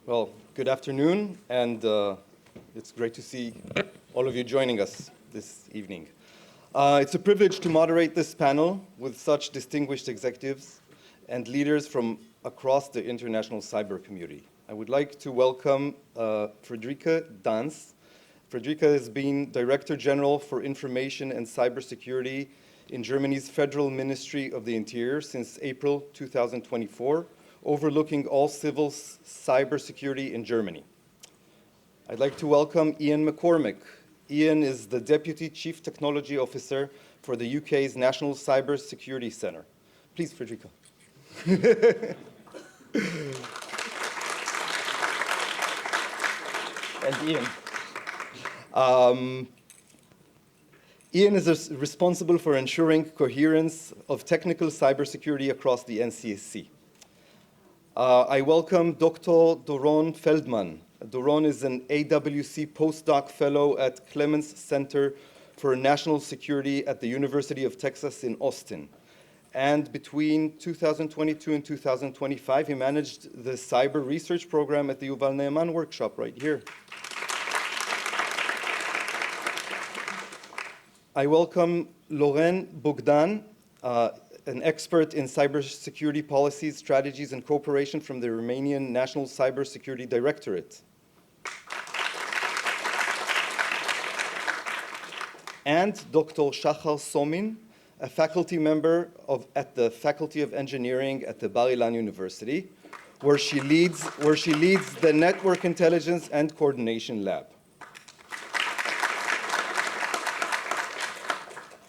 Well, good afternoon, and it's great to see all of you joining us this evening. It's a privilege to moderate this panel with such distinguished executives and leaders from across the international cyber community. I would like to welcome Friederike Dahns. Friederike has been Director General for Information and Cybersecurity in Germany's Federal Ministry of the Interior since April 2024, overlooking all civil cybersecurity in Germany. I'd like to welcome Ian McCormack. Ian is the Deputy Chief Technology Officer for the UK's National Cyber Security Centre. Please, Friederike. And Ian. Ian is responsible for ensuring coherence of technical cybersecurity across the NCSC. I welcome Dr. Doron Feldman. Doron is an AWC postdoc fellow at Clements Center for National Security at the University of Texas in Austin. And between 2022 and 2025, he managed the cyber research program at the Yuval Ne'eman workshop right here. I welcome Lorin Bogdan, an expert in cybersecurity policies, strategies, and cooperation from the Romanian National Cybersecurity Directorate. And Dr. Shahar Somin, a faculty member at the Faculty of Engineering at the Bar-Ilan University, where she leads the Network Intelligence and Coordination Lab.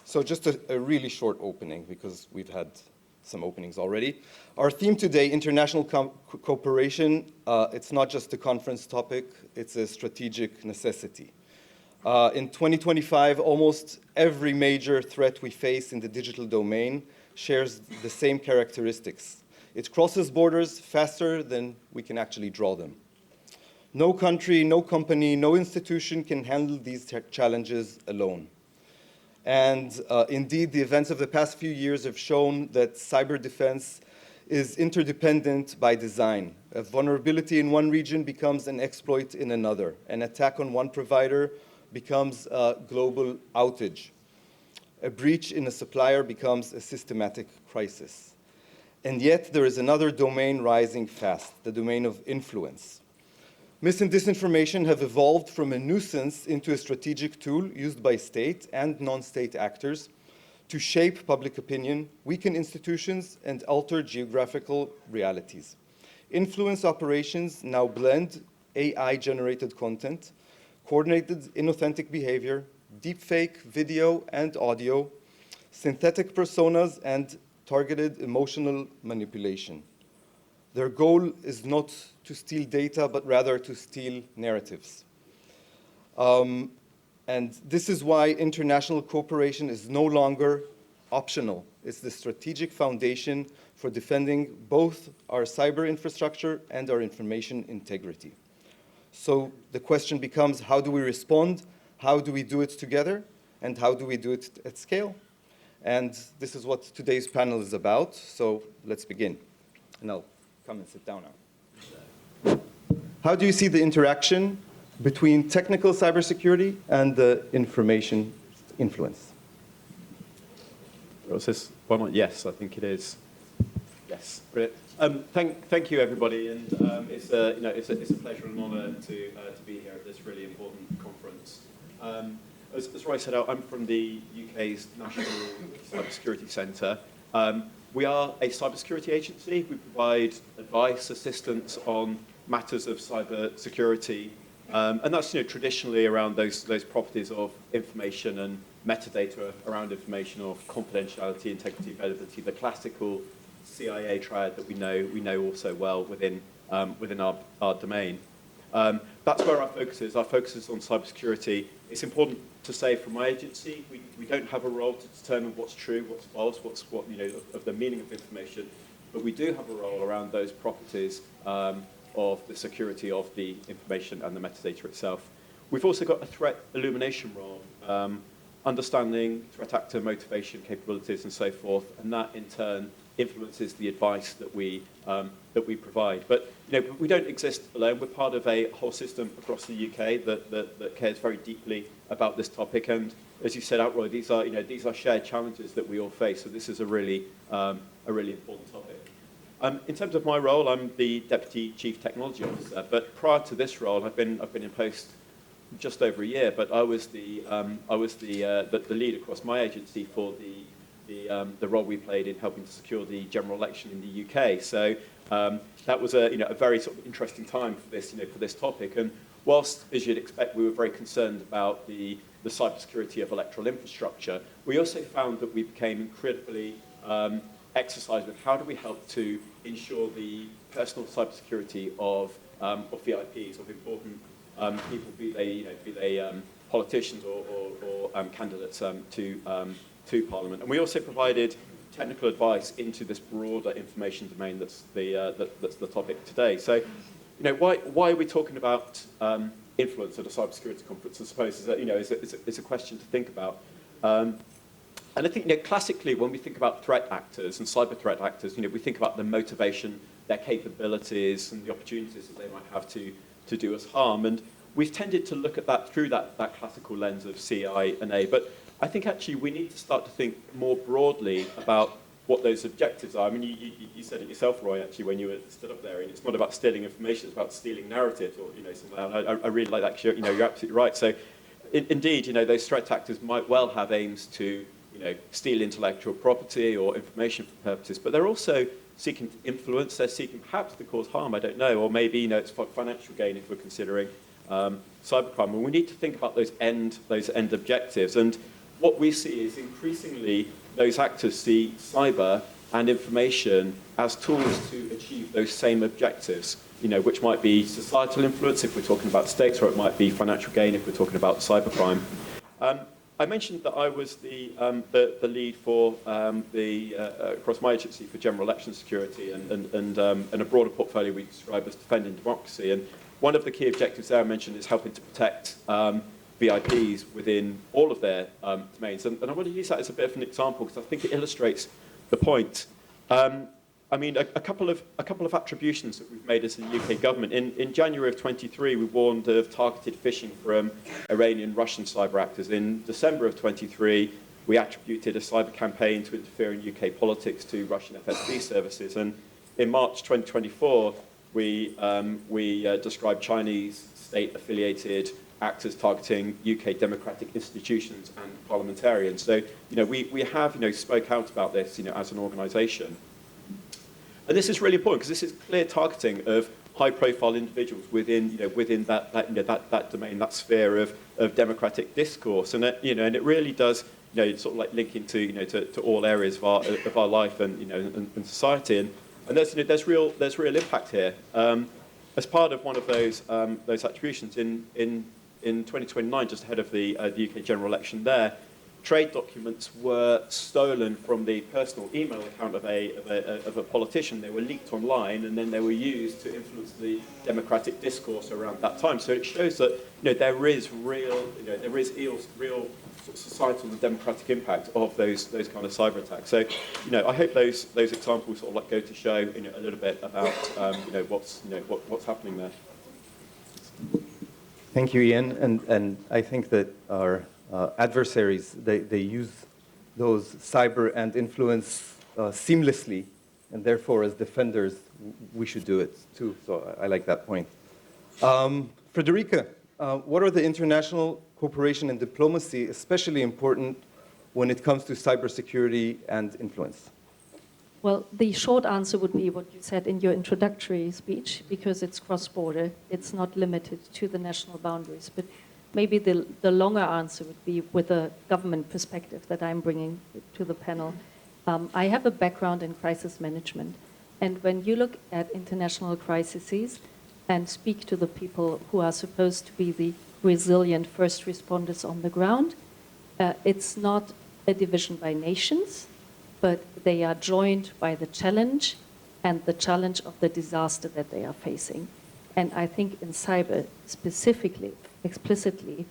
So just a really short opening, because we've had some openings already. Our theme today, international cooperation, it's not just a conference topic, it's a strategic necessity. In 2025, almost every major threat we face in the digital domain shares the same characteristics. It crosses borders faster than we can actually draw them. No country, no company, no institution can handle these challenges alone. And indeed, the events of the past few years have shown that cyber defense is interdependent by design. A vulnerability in one region becomes an exploit in another. An attack on one provider becomes a global outage. A breach in a supplier becomes a systematic crisis. And yet, there is another domain rising fast, the domain of influence. Mis and disinformation have evolved from a nuisance into a strategic tool used by state and non-state actors to shape public opinion, weaken institutions, and alter geographical realities. Influence operations now blend AI-generated content, coordinated inauthentic behavior, deepfake video and audio, synthetic personas, and targeted emotional manipulation. Their goal is not to steal data, but rather to steal narratives. And this is why international cooperation is no longer optional. It's the strategic foundation for defending both our cyber infrastructure and our information integrity. So the question becomes, how do we respond? How do we do it together? And how do we do it at scale? And this is what today's panel is about. So let's begin. And I'll come and sit down now. How do you see the interaction between technical cybersecurity and the information influence? Was this one on? Yes, I think it is. Yes, brilliant. Thank you, everybody, and it's a pleasure and an honour to be here at this really important conference. As Roy said, I'm from the UK's National Cybersecurity Centre. We are a cybersecurity agency. We provide advice, assistance on matters of cyber security, and that's traditionally around those properties of information and metadata around information of confidentiality, integrity, availability, the classical CIA triad that we know also well within our domain. That's where our focus is. Our focus is on cybersecurity. It's important to say from my agency, we don't have a role to determine what's true, what's false, of the meaning of information, but we do have a role around those properties of the security of the information and the metadata itself. We've also got a threat illumination role. understanding threat actor motivation, capabilities, and so forth, and that in turn influences the advice that we provide. But we don't exist alone. We're part of a whole system across the UK that cares very deeply about this topic. And as you said, outright, these are shared challenges that we all face. So this is a really important topic. In terms of my role, I'm the Deputy Chief Technology Officer. But prior to this role, I've been in post just over a year. But I was the lead across my agency for the role we played in helping to secure the general election in the UK. So that was a very sort of interesting time for this topic. And whilst, as you'd expect, we were very concerned about the cybersecurity of electoral infrastructure, we also found that we became incredibly exercised with how do we help to ensure the personal cybersecurity of VIPs, of important people, be they politicians or candidates to Parliament. And we also provided technical advice into this broader information domain that's the topic today. So, why are we talking about influence at a cybersecurity conference? I suppose is a question to think about. And I think classically, when we think about threat actors and cyber threat actors, we think about their motivation, their capabilities, and the opportunities that they might have to do us harm. And we've tended to look at that through that classical lens of CI and A. But I think actually we need to start to think more broadly about what those objectives are. I mean, you said it yourself, Roy, actually, when you were stood up there, and it's not about stealing information, it's about stealing narratives, or something like that. I really like that. You're absolutely right. So, indeed, those threat actors might well have aims to steal intellectual property or information for purposes, but they're also seeking to influence. They're seeking perhaps to cause harm. I don't know, or maybe it's for financial gain if we're considering cybercrime. And we need to think about those end objectives. And what we see is increasingly those actors see cyber and information as tools to achieve those same objectives, which might be societal influence if we're talking about states, or it might be financial gain if we're talking about cybercrime. I mentioned that I was the lead for across my agency for general election security and a broader portfolio we describe as defending democracy. And one of the key objectives there I mentioned is helping to protect VIPs within all of their domains. And I want to use that as a bit of an example because I think it illustrates the point. I mean, a couple of attributions that we've made as the UK government. In January of 23, we warned of targeted phishing from Iranian, Russian cyber actors. In December of 23, we attributed a cyber campaign to interfere in UK politics to Russian FSB services. And in March 2024, we described Chinese state-affiliated actors targeting UK democratic institutions and parliamentarians. So, we have, spoke out about this, as an organisation. And this is really important because this is clear targeting of high-profile individuals within that domain, that sphere of democratic discourse, and it really does sort of like link into to all areas of our life and society, and there's real impact here. As part of one of those attributions in 2029, just ahead of the UK general election, trade documents were stolen from the personal email account of a politician. They were leaked online, and then they were used to influence the democratic discourse around that time. So it shows that there is real societal and democratic impact of those kind of cyber attacks. So I hope those examples sort of like go to show a little bit about what's happening there. Thank you, Ian. And I think that our adversaries, they use those cyber and influence seamlessly, and therefore, as defenders, we should do it too. So I like that point. Friederike, what are the international cooperation and diplomacy especially important when it comes to cybersecurity and influence? Well, the short answer would be what you said in your introductory speech, because it's cross-border. It's not limited to the national boundaries. But maybe the longer answer would be with a government perspective that I'm bringing to the panel. I have a background in crisis management. And when you look at international crises and speak to the people who are supposed to be the resilient first responders on the ground, it's not a division by nations, but they are joined by the challenge and the challenge of the disaster that they are facing. And I think in cyber specifically, explicitly,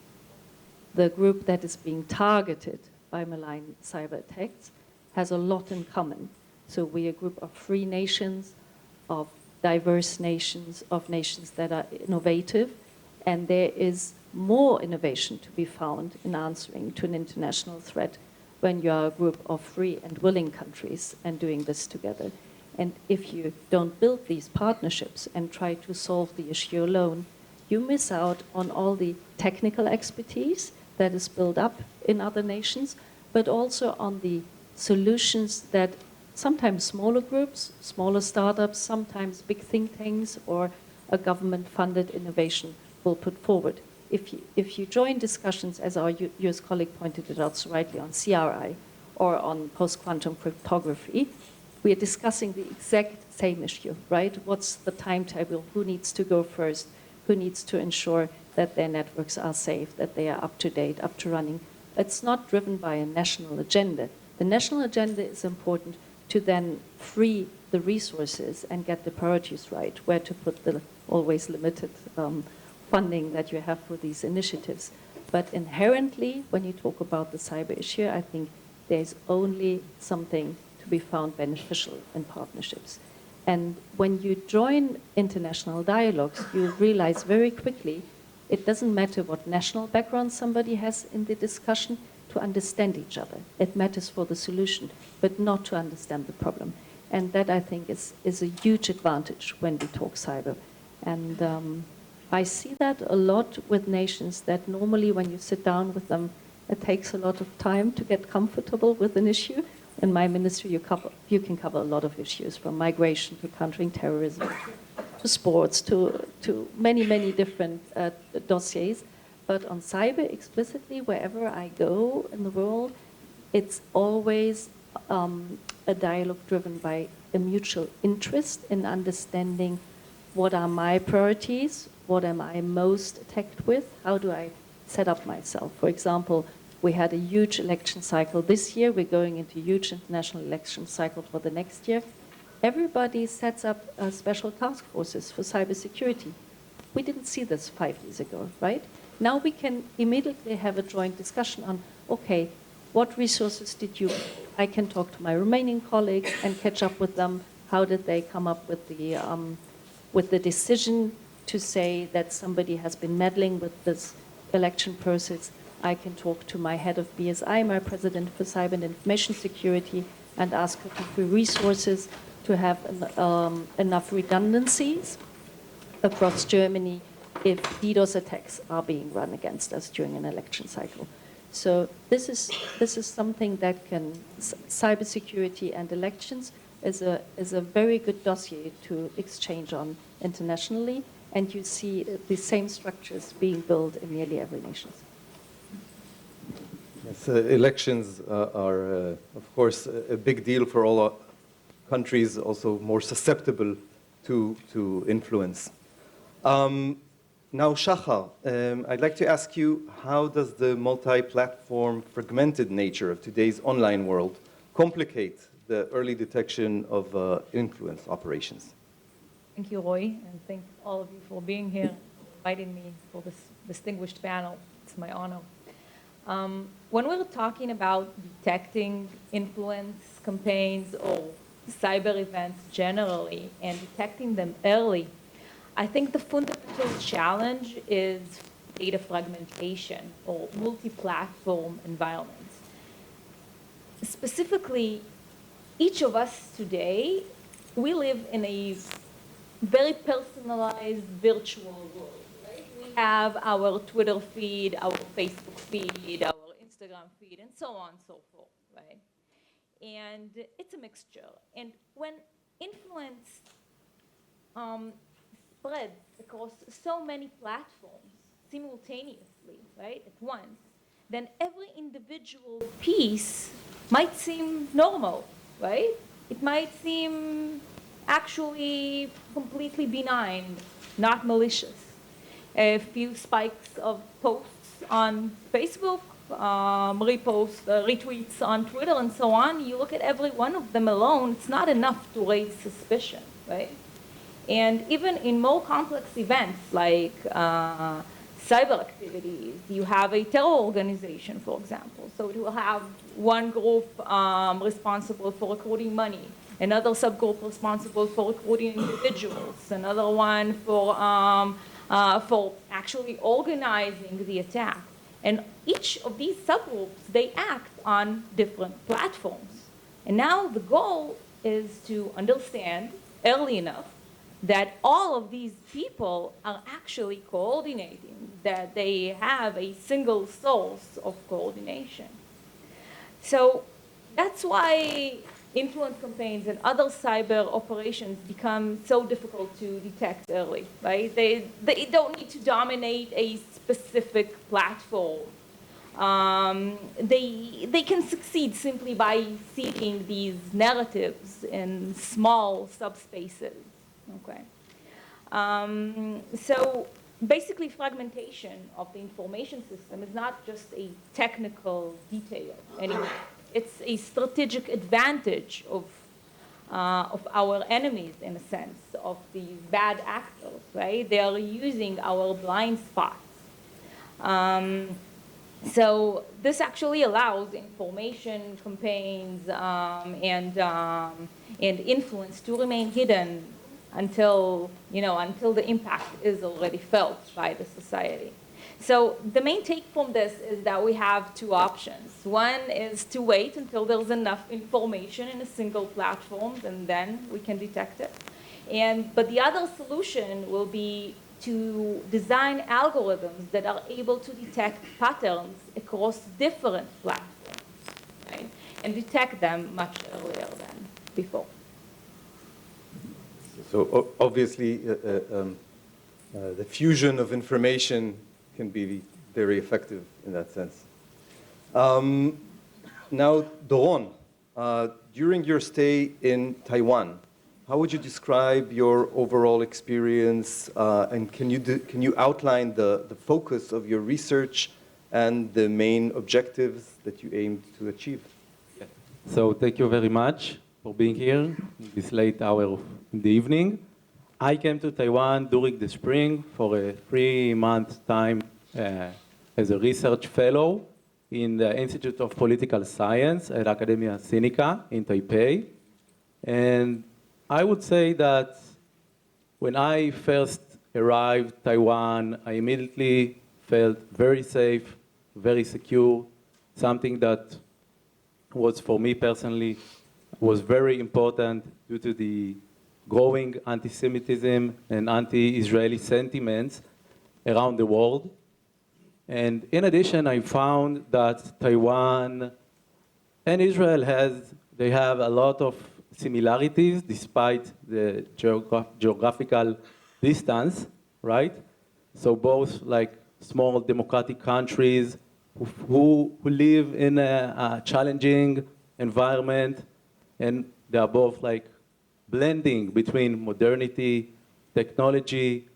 the group that is being targeted by malign cyber attacks has a lot in common. So we're a group of free nations, of diverse nations, of nations that are innovative, and there is more innovation to be found in answering to an international threat when you are a group of free and willing countries and doing this together. And if you don't build these partnerships and try to solve the issue alone, you miss out on all the technical expertise that is built up in other nations, but also on the solutions that sometimes smaller groups, smaller startups, sometimes big think tanks or a government-funded innovation will put forward. If you join discussions, as our US colleague pointed it out so rightly, on CRI or on post-quantum cryptography, we are discussing the exact same issue, right? What's the timetable? Who needs to go first? Who needs to ensure that their networks are safe, that they are up to date, up to running? It's not driven by a national agenda. The national agenda is important to then free the resources and get the priorities right, where to put the always limited funding that you have for these initiatives. But inherently, when you talk about the cyber issue, I think there's only something to be found beneficial in partnerships. And when you join international dialogues, you realize very quickly it doesn't matter what national background somebody has in the discussion to understand each other. It matters for the solution, but not to understand the problem. And that, I think, is a huge advantage when we talk cyber. And I see that a lot with nations that normally when you sit down with them, it takes a lot of time to get comfortable with an issue. In my ministry, you can cover a lot of issues, from migration to countering terrorism, to sports, to many, many different dossiers. But on cyber explicitly, wherever I go in the world, it's always a dialogue driven by a mutual interest in understanding what are my priorities, what am I most attacked with, how do I set up myself. For example, we had a huge election cycle this year. We're going into a huge international election cycle for the next year. Everybody sets up special task forces for cybersecurity. We didn't see this 5 years ago, right? Now we can immediately have a joint discussion on, okay, what resources did you, I can talk to my Romanian colleagues and catch up with them. How did they come up with the decision to say that somebody has been meddling with this election process? I can talk to my head of BSI, my president for cyber and information security, and ask her to free resources to have enough redundancies across Germany if DDoS attacks are being run against us during an election cycle. So this is something that can, cybersecurity and elections is a very good dossier to exchange on internationally, and you see the same structures being built in nearly every nation. Yes, elections are, of course, a big deal for all countries, also more susceptible to influence. Now, Shahar, I'd like to ask you, how does the multi-platform fragmented nature of today's online world complicate the early detection of influence operations? Thank you, Roy, and thank all of you for being here, inviting me for this distinguished panel. It's my honor. When we're talking about detecting influence campaigns or cyber events generally and detecting them early, I think the fundamental challenge is data fragmentation or multi-platform environments. Specifically, each of us today, we live in a very personalized virtual world. Right? We have our Twitter feed, our Facebook feed, our Instagram feed, and so on and so forth, right? And it's a mixture. And when influence spreads across so many platforms simultaneously, right, at once, then every individual piece might seem normal, right? It might seem actually completely benign, not malicious. A few spikes of posts on Facebook, retweets on Twitter, and so on. You look at every one of them alone, it's not enough to raise suspicion, right? And even in more complex events like cyber activities. You have a terror organization, for example. So it will have one group responsible for recruiting money, another subgroup responsible for recruiting individuals, another one for actually organizing the attack. And each of these subgroups, they act on different platforms. And now the goal is to understand early enough that all of these people are actually coordinating, that they have a single source of coordination. So that's why influence campaigns and other cyber operations become so difficult to detect early, right? They don't need to dominate a specific platform. They can succeed simply by seeking these narratives in small subspaces, okay? So basically fragmentation of the information system is not just a technical detail anymore. It's a strategic advantage of our enemies, in a sense, of these bad actors, right? They are using our blind spots. So this actually allows information campaigns and influence to remain hidden until the impact is already felt by the society. So the main take from this is that we have two options. One is to wait until there's enough information in a single platform, and then we can detect it. But the other solution will be to design algorithms that are able to detect patterns across different platforms, right? And detect them much earlier than before. So obviously, the fusion of information can be very effective in that sense. Now, Doron, during your stay in Taiwan, how would you describe your overall experience, and can you outline the focus of your research and the main objectives that you aimed to achieve? So thank you very much for being here this late hour in the evening. I came to Taiwan during the spring for a 3-month time as a research fellow in the Institute of Political Science at Academia Sinica in Taipei. And I would say that when I first arrived in Taiwan, I immediately felt very safe, very secure, something that was for me personally was very important due to the growing anti-Semitism and anti-Israeli sentiments around the world. And in addition, I found that Taiwan and Israel they have a lot of similarities despite the geographical distance, right? So both like small democratic countries who live in a challenging environment, and they are both like blending between modernity, technology.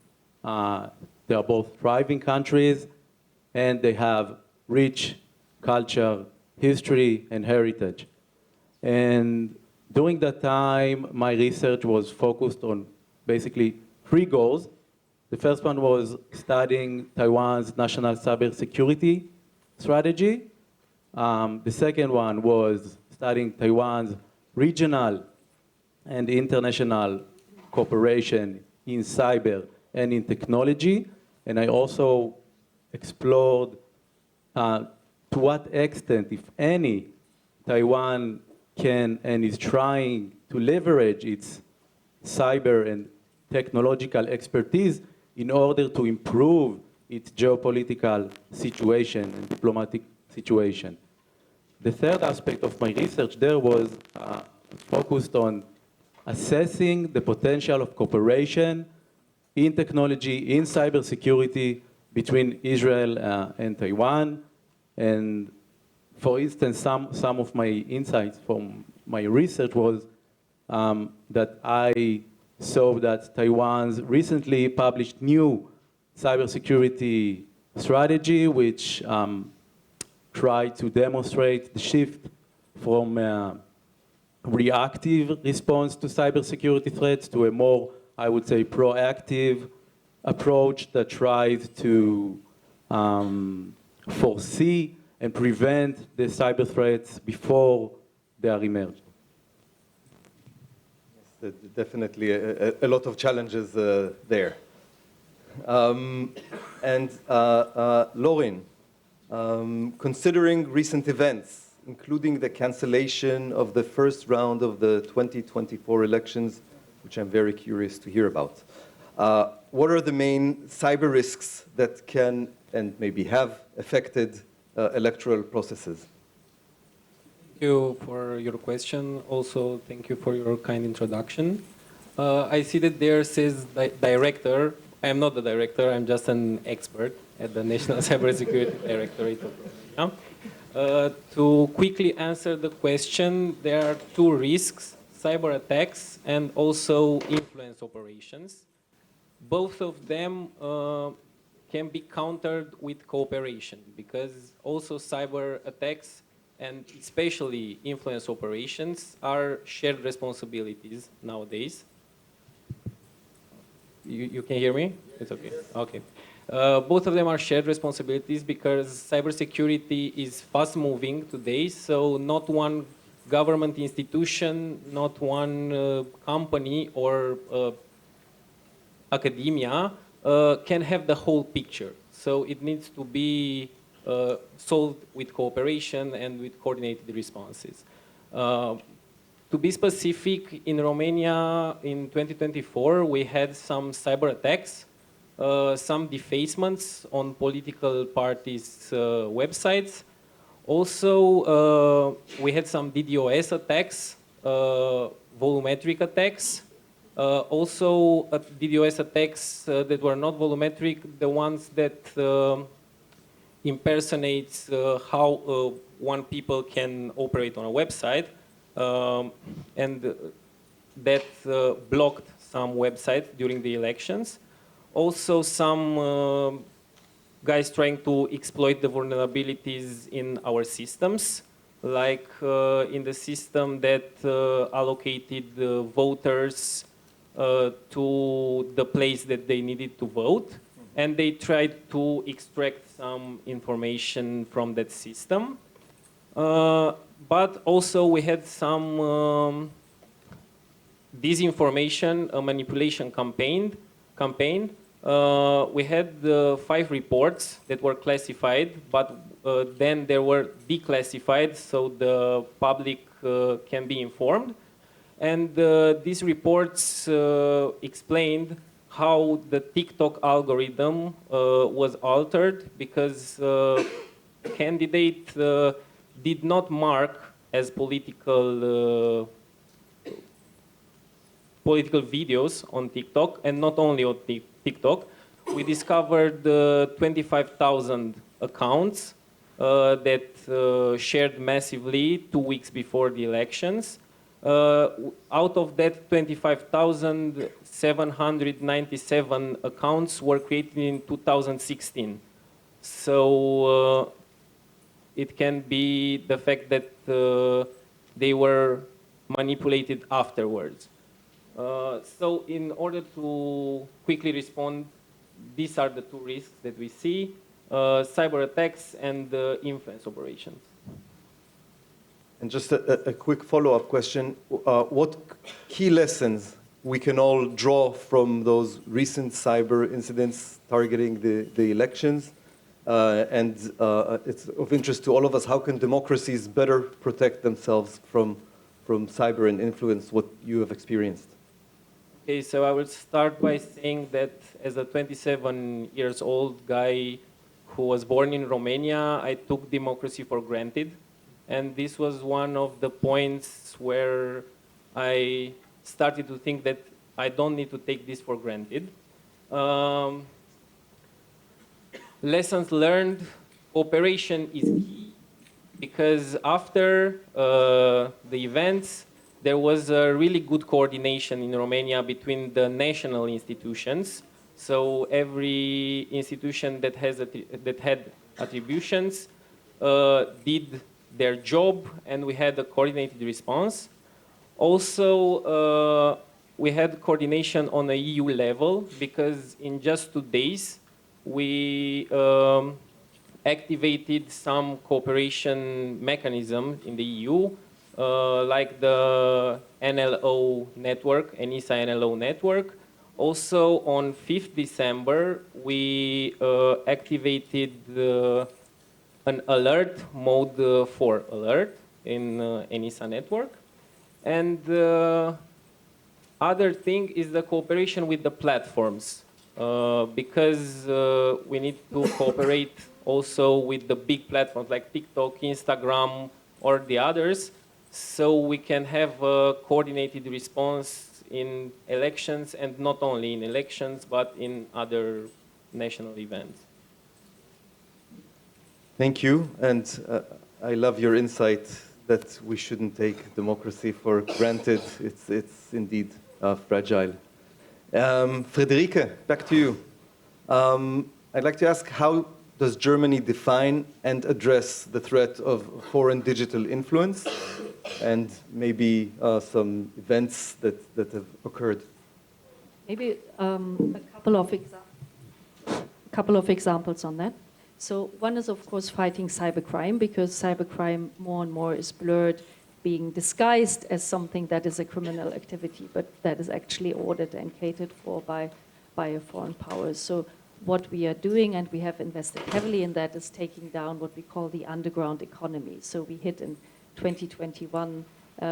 They are both thriving countries, and they have rich culture, history, and heritage. And during that time, my research was focused on basically 3 goals. The first one was studying Taiwan's national cybersecurity strategy. The second one was studying Taiwan's regional and international cooperation in cyber and in technology. And I also explored to what extent, if any, Taiwan can and is trying to leverage its cyber and technological expertise in order to improve its geopolitical situation and diplomatic situation. The third aspect of my research there was focused on assessing the potential of cooperation in technology, in cybersecurity between Israel and Taiwan. And for instance, some of my insights from my research was that I saw that Taiwan's recently published new cybersecurity strategy, which tried to demonstrate the shift from reactive response to cybersecurity threats to a more, I would say, proactive approach that tries to foresee and prevent the cyber threats before they are emerged? Definitely a lot of challenges there. Lorin, considering recent events, including the cancellation of the first round of the 2024 elections, which I'm very curious to hear about, what are the main cyber risks that can and maybe have affected electoral processes? Thank you for your question. Also, thank you for your kind introduction. I see that there says director. I am not the director. I'm just an expert at the National Cybersecurity Directorate of Romania. To quickly answer the question, there are two risks: cyber attacks and also influence operations. Both of them can be countered with cooperation, because also cyber attacks and especially influence operations are shared responsibilities nowadays. You can hear me? It's okay. Okay. Both of them are shared responsibilities because cybersecurity is fast moving today, so not one government institution, not one company or academia can have the whole picture. So it needs to be solved with cooperation and with coordinated responses. To be specific, in Romania in 2024, we had some cyber attacks, some defacements on political parties' websites. Also, we had some DDoS attacks, volumetric attacks. Also, DDoS attacks that were not volumetric, the ones that impersonates how one people can operate on a website, and that blocked some websites during the elections. Also, some guys trying to exploit the vulnerabilities in our systems, like in the system that allocated voters to the place that they needed to vote, and they tried to extract some information from that system. But also we had some disinformation, a manipulation campaign. We had 5 reports that were classified, but then they were declassified so the public can be informed. And these reports explained how the TikTok algorithm was altered because candidate did not mark as political videos on TikTok, and not only on TikTok. We discovered 25,000 accounts that shared massively 2 weeks before the elections. Out of that 25,000, 797 accounts were created in 2016. So it can be the fact that they were manipulated afterwards. So in order to quickly respond, these are the 2 risks that we see: cyber attacks and influence operations. And just a quick follow-up question. What key lessons we can all draw from those recent cyber incidents targeting the elections? And it's of interest to all of us, how can democracies better protect themselves from cyber and influence, what you have experienced? Okay, so I will start by saying that as a 27 years old guy who was born in Romania, I took democracy for granted. And this was one of the points where I started to think that I don't need to take this for granted. Lessons learned: cooperation is key, because after the events, there was a really good coordination in Romania between the national institutions. So every institution that had attributions did their job, and we had a coordinated response. Also, we had coordination on a EU level, because in just 2 days, we activated some cooperation mechanism in the EU, like the NLO network, NISA NLO network. Also on 5th December, we activated an alert mode 4 alert in NISA network. And the other thing is the cooperation with the platforms, because we need to cooperate also with the big platforms like TikTok, Instagram, or the others, so we can have a coordinated response in elections, and not only in elections, but in other national events. Thank you, and I love your insight that we shouldn't take democracy for granted. It's indeed fragile. Friederike, back to you. I'd like to ask, how does Germany define and address the threat of foreign digital influence, and maybe some events that have occurred? Maybe a couple of examples on that. So one is, of course, fighting cybercrime, because cybercrime more and more is blurred, being disguised as something that is a criminal activity, but that is actually ordered and catered for by a foreign power. So what we are doing, and we have invested heavily in that, is taking down what we call the underground economy. So we hit in 2021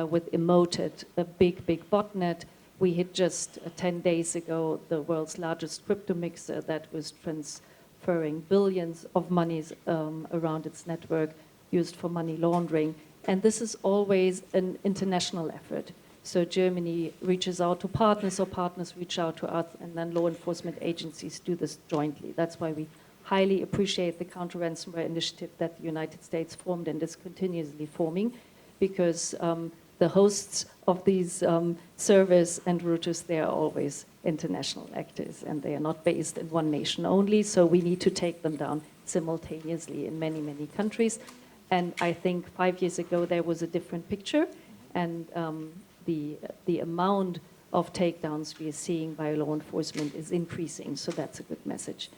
with Emoted, a big botnet. We hit just 10 days ago the world's largest crypto mixer that was transferring billions of monies around its network used for money laundering. And this is always an international effort. So Germany reaches out to partners, or partners reach out to us, and then law enforcement agencies do this jointly. That's why we highly appreciate the counter-ransomware initiative that the United States formed and is continuously forming, because the hosts of these servers and routers, they are always international actors, and they are not based in one nation only, so we need to take them down simultaneously in many, many countries. And I think 5 years ago there was a different picture, and the amount of takedowns we are seeing by law enforcement is increasing, so that's a good message.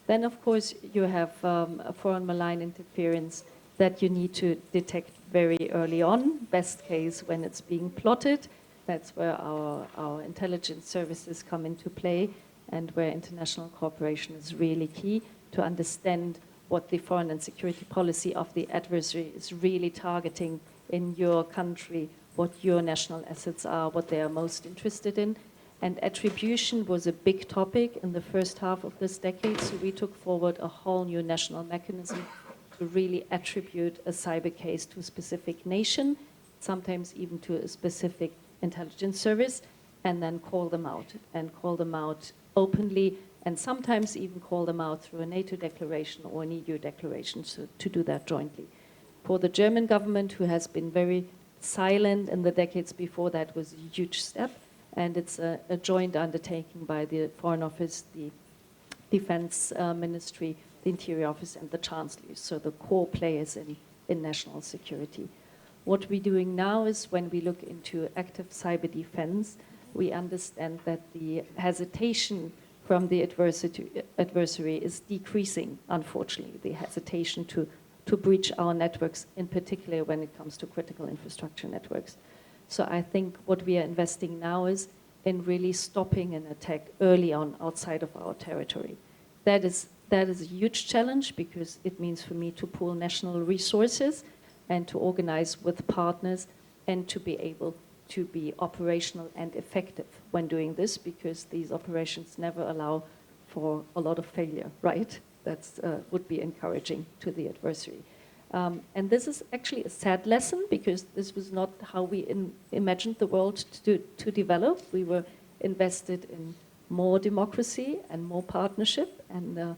Then, of course, you have a foreign malign interference that you need to detect very early on, best case when it's being plotted. That's where our intelligence services come into play, and where international cooperation is really key to understand what the foreign and security policy of the adversary is really targeting in your country, what your national assets are, what they are most interested in. And attribution was a big topic in the first half of this decade, so we took forward a whole new national mechanism to really attribute a cyber case to a specific nation, sometimes even to a specific intelligence service, and then call them out openly, and sometimes even call them out through a NATO declaration or an EU declaration, so to do that jointly. For the German government, who has been very silent in the decades before, that was a huge step, and it's a joint undertaking by the Foreign Office, the Defense Ministry, the Interior Office, and the Chancellor, so the core players in national security. What we're doing now is, when we look into active cyber defense, we understand that the hesitation from the adversary is decreasing, unfortunately, the hesitation to breach our networks, in particular when it comes to critical infrastructure networks. So I think what we are investing now is in really stopping an attack early on outside of our territory. That is a huge challenge, because it means for me to pool national resources and to organize with partners and to be able to be operational and effective when doing this, because these operations never allow for a lot of failure, right? That would be encouraging to the adversary. And this is actually a sad lesson, because this was not how we imagined the world to develop. We were invested in more democracy and more partnership, and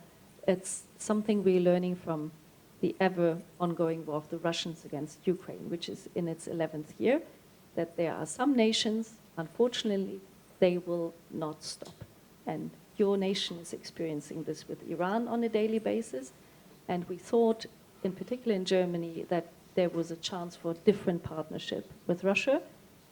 it's something we're learning from the ever ongoing war of the Russians against Ukraine, which is in its 11th year, that there are some nations, unfortunately, they will not stop. And your nation is experiencing this with Iran on a daily basis. And we thought, in particular in Germany, that there was a chance for a different partnership with Russia,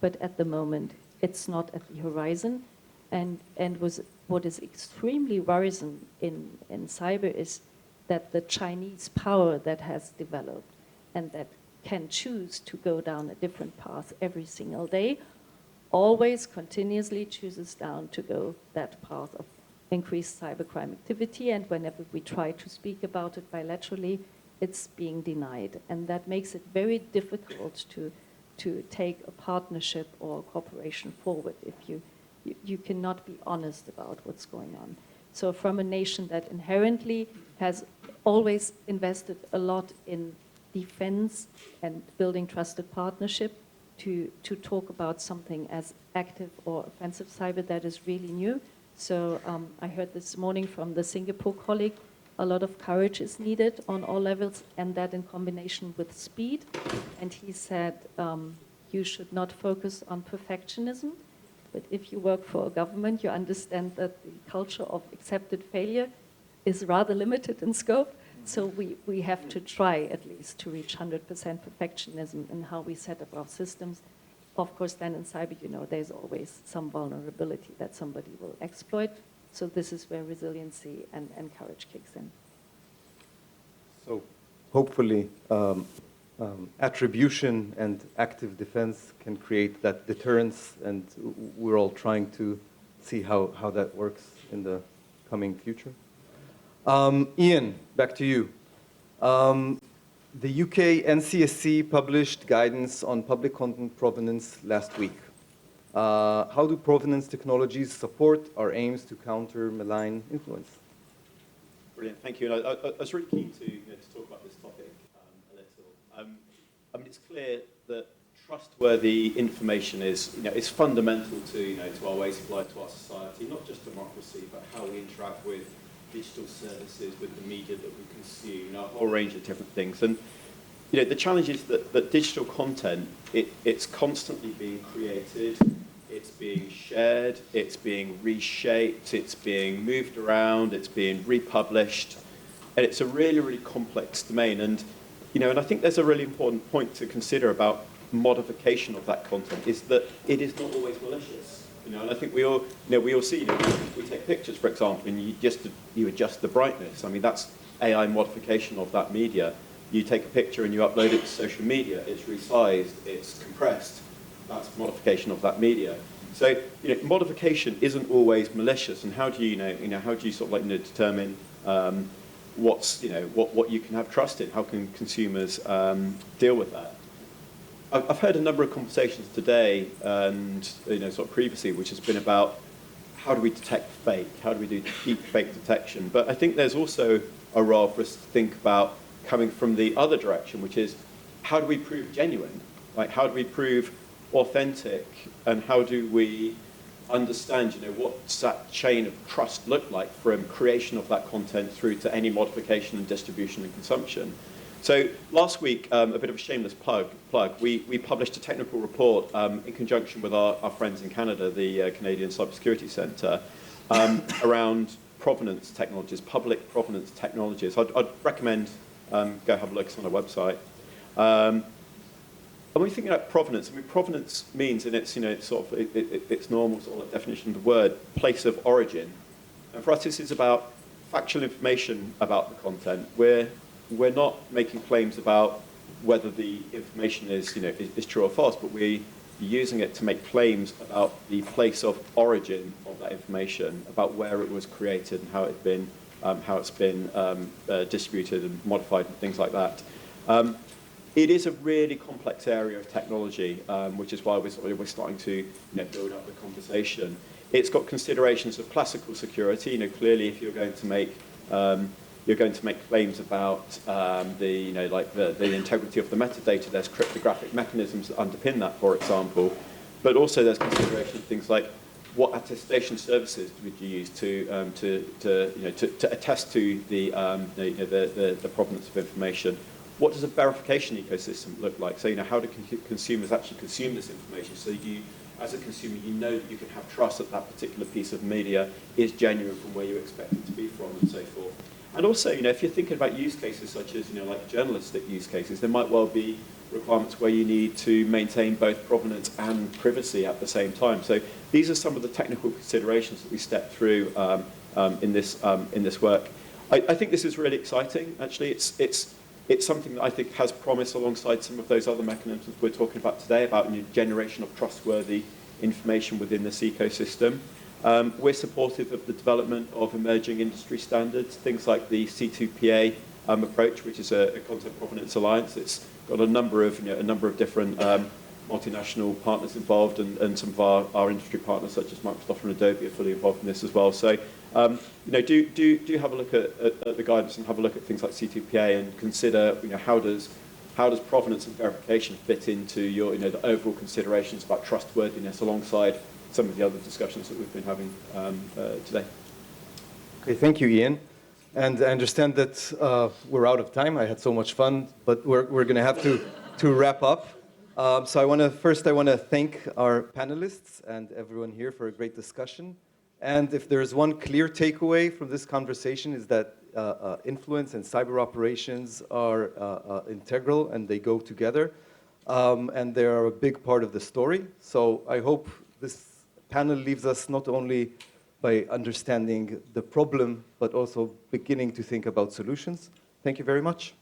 but at the moment, it's not at the horizon. What is extremely worrisome in cyber is that the Chinese power that has developed and that can choose to go down a different path every single day, always continuously chooses down to go that path of increased cybercrime activity. And whenever we try to speak about it bilaterally, it's being denied. And that makes it very difficult to take a partnership or cooperation forward if you cannot be honest about what's going on. So from a nation that inherently has always invested a lot in defense and building trusted partnership, to talk about something as active or offensive cyber, that is really new. So I heard this morning from the Singapore colleague, a lot of courage is needed on all levels, and that in combination with speed. And he said, you should not focus on perfectionism, but if you work for a government, you understand that the culture of accepted failure is rather limited in scope. So we have to try at least to reach 100% perfectionism in how we set up our systems. Of course, then in cyber, there's always some vulnerability that somebody will exploit. So this is where resiliency and courage kicks in. So hopefully, attribution and active defense can create that deterrence, and we're all trying to see how that works in the coming future. Ian, back to you. The UK NCSC published guidance on public content provenance last week. How do provenance technologies support our aims to counter malign influence? Brilliant, thank you. And I was really keen to talk about this topic a little. I mean, it's clear that trustworthy information is fundamental to our ways of life, to our society, not just democracy, but how we interact with digital services, with the media that we consume, a whole range of different things. And the challenge is that digital content, it's constantly being created, it's being shared, it's being reshaped, it's being moved around, it's being republished, and it's a really, really complex domain. And and I think there's a really important point to consider about modification of that content, is that it is not always malicious. And I think we all see, we take pictures, for example, and you adjust the brightness. I mean, that's AI modification of that media. You take a picture and you upload it to social media. It's resized, it's compressed. That's modification of that media. So, modification isn't always malicious. And how do you, how do you sort of determine what you can have trust in? How can consumers deal with that? I've heard a number of conversations today and sort of previously, which has been about how do we detect fake? How do we do deep fake detection? But I think there's also a role for us to think about coming from the other direction, which is how do we prove genuine? Like, how do we prove authentic? And how do we understand, what's that chain of trust look like from creation of that content through to any modification and distribution and consumption? So last week, a bit of a shameless plug, we published a technical report in conjunction with our friends in Canada, the Canadian Cybersecurity Centre, around provenance technologies, public provenance technologies. I'd recommend go have a look, it's on our website. And when you think about provenance, I mean, provenance means, and it's it's normal sort of definition of the word, place of origin. And for us, this is about factual information about the content. We're not making claims about whether the information is true or false, but we're using it to make claims about the place of origin of that information, about where it was created and how it's been distributed and modified and things like that. It is a really complex area of technology, which is why we're starting to build up the conversation. It's got considerations of classical security. Clearly, if you're going to make claims about the integrity of the metadata, there's cryptographic mechanisms that underpin that, for example. But also there's consideration of things like what attestation services would you use to attest to the provenance of information. What does a verification ecosystem look like? So how do consumers actually consume this information? So you, as a consumer, that you can have trust that that particular piece of media is genuine from where you expect it to be from, and so forth. And also, if you're thinking about use cases such as, like journalistic use cases, there might well be requirements where you need to maintain both provenance and privacy at the same time. So these are some of the technical considerations that we step through in this work. I think this is really exciting. Actually, it's something that I think has promise alongside some of those other mechanisms we're talking about today about generation of trustworthy information within this ecosystem. We're supportive of the development of emerging industry standards, things like the C2PA approach, which is a content provenance alliance. It's got a number of different multinational partners involved, and some of our industry partners, such as Microsoft and Adobe, are fully involved in this as well. So, do have a look at the guidance and have a look at things like C2PA and consider, how does provenance and verification fit into your, the overall considerations about trustworthiness alongside some of the other discussions that we've been having today. Okay, thank you, Ian. And I understand that we're out of time. I had so much fun, but we're going to have to wrap up. So I want to thank our panelists and everyone here for a great discussion. And if there's one clear takeaway from this conversation is that influence and cyber operations are integral and they go together. And they are a big part of the story. So I hope this panel leaves us not only by understanding the problem, but also beginning to think about solutions. Thank you very much.